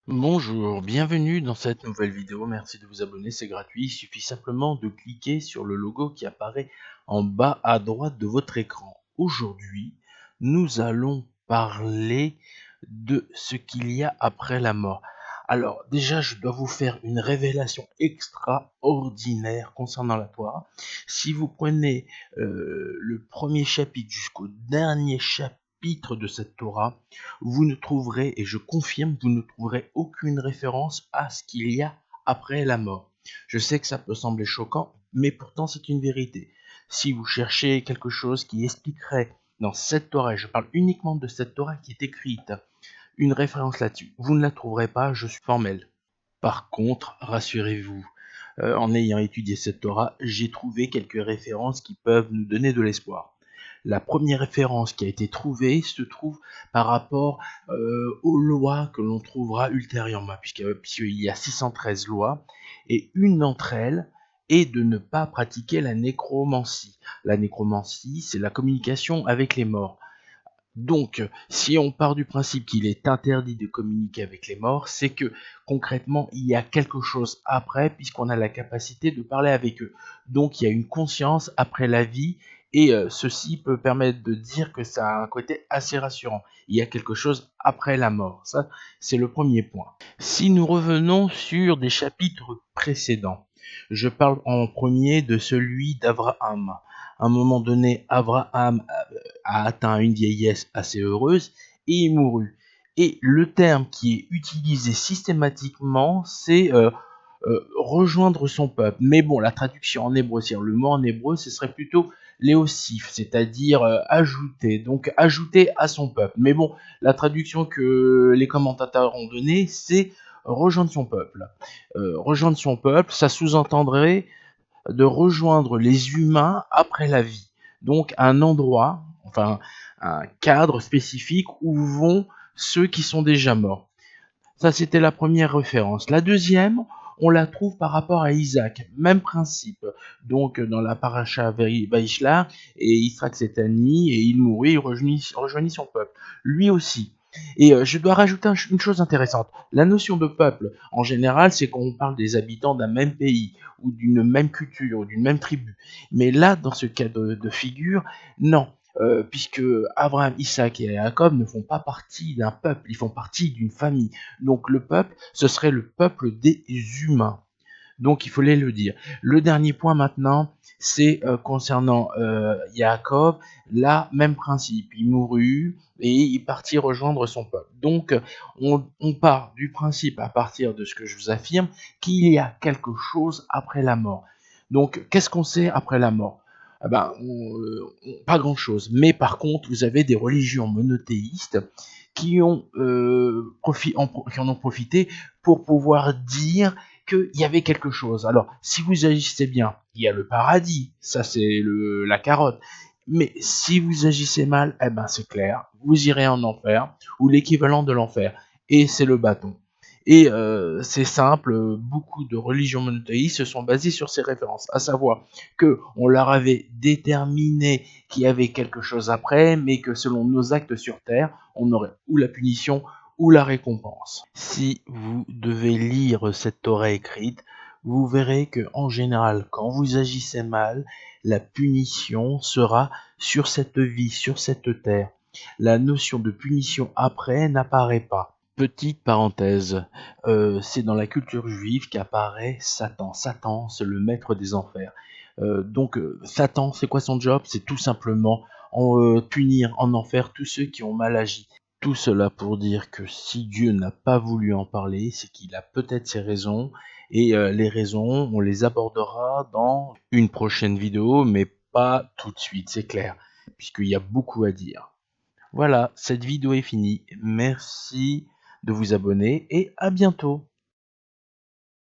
Bonjour, bienvenue dans cette nouvelle vidéo, merci de vous abonner, c'est gratuit, il suffit simplement de cliquer sur le logo qui apparaît en bas à droite de votre écran. Aujourd'hui, nous allons parler de ce qu'il y a après la mort. Alors déjà, je dois vous faire une révélation extraordinaire concernant la Torah. Si vous prenez le premier chapitre jusqu'au dernier chapitre de cette Torah, vous ne trouverez, et je confirme, vous ne trouverez aucune référence à ce qu'il y a après la mort. Je sais que ça peut sembler choquant, mais pourtant c'est une vérité. Si vous cherchez quelque chose qui expliquerait dans cette Torah, et je parle uniquement de cette Torah qui est écrite, une référence là-dessus, vous ne la trouverez pas, je suis formel. Par contre, rassurez-vous, en ayant étudié cette Torah, j'ai trouvé quelques références qui peuvent nous donner de l'espoir. La première référence qui a été trouvée se trouve par rapport aux lois que l'on trouvera ultérieurement, puisqu'il y a 613 lois, et une d'entre elles est de ne pas pratiquer la nécromancie. La nécromancie, c'est la communication avec les morts. Donc, si on part du principe qu'il est interdit de communiquer avec les morts, c'est que concrètement, il y a quelque chose après, puisqu'on a la capacité de parler avec eux. Donc, il y a une conscience après la vie, et ceci peut permettre de dire que ça a un côté assez rassurant. Il y a quelque chose après la mort. Ça, c'est le premier point. Si nous revenons sur des chapitres précédents, je parle en premier de celui d'Abraham. À un moment donné, Abraham a atteint une vieillesse assez heureuse et il mourut. Et le terme qui est utilisé systématiquement, c'est rejoindre son peuple. Mais bon, la traduction en hébreu, c'est-à-dire le mot en hébreu, ce serait plutôt léosif, c'est-à-dire ajouter, donc ajouter à son peuple. Mais bon, la traduction que les commentateurs ont donnée, c'est rejoindre son peuple. Rejoindre son peuple, ça sous-entendrait de rejoindre les humains après la vie. Donc un endroit, enfin un cadre spécifique où vont ceux qui sont déjà morts. Ça, c'était la première référence. La deuxième, on la trouve par rapport à Isaac. Même principe. Donc, dans la paracha Vaishlar, et Israël Setani, et il mourut, il rejoignit son peuple. Lui aussi. Et je dois rajouter une chose intéressante. La notion de peuple, en général, c'est qu'on parle des habitants d'un même pays, ou d'une même culture, ou d'une même tribu. Mais là, dans ce cas de figure, non. Puisque Abraham, Isaac et Jacob ne font pas partie d'un peuple, ils font partie d'une famille. Donc le peuple, ce serait le peuple des humains. Donc il fallait le dire. Le dernier point maintenant, c'est concernant Jacob, là, même principe. Il mourut et il partit rejoindre son peuple. Donc on part du principe, à partir de ce que je vous affirme, qu'il y a quelque chose après la mort. Donc qu'est-ce qu'on sait après la mort? Ah ben, pas grand-chose. Mais par contre, vous avez des religions monothéistes qui qui en ont profité pour pouvoir dire qu'il y avait quelque chose. Alors, si vous agissez bien, il y a le paradis, ça c'est la carotte. Mais si vous agissez mal, eh ben c'est clair, vous irez en enfer, ou l'équivalent de l'enfer, et c'est le bâton. Et c'est simple, beaucoup de religions monothéistes se sont basées sur ces références, à savoir que on leur avait déterminé qu'il y avait quelque chose après, mais que selon nos actes sur terre, on aurait ou la punition ou la récompense. Si vous devez lire cette Torah écrite, vous verrez que en général, quand vous agissez mal, la punition sera sur cette vie, sur cette terre. La notion de punition après n'apparaît pas. Petite parenthèse, c'est dans la culture juive qu'apparaît Satan. Satan, c'est le maître des enfers. Donc Satan, c'est quoi son job? C'est tout simplement punir en enfer tous ceux qui ont mal agi. Tout cela pour dire que si Dieu n'a pas voulu en parler, c'est qu'il a peut-être ses raisons, et les raisons, on les abordera dans une prochaine vidéo, mais pas tout de suite, c'est clair, puisqu'il y a beaucoup à dire. Voilà, cette vidéo est finie. Merci de vous abonner et à bientôt.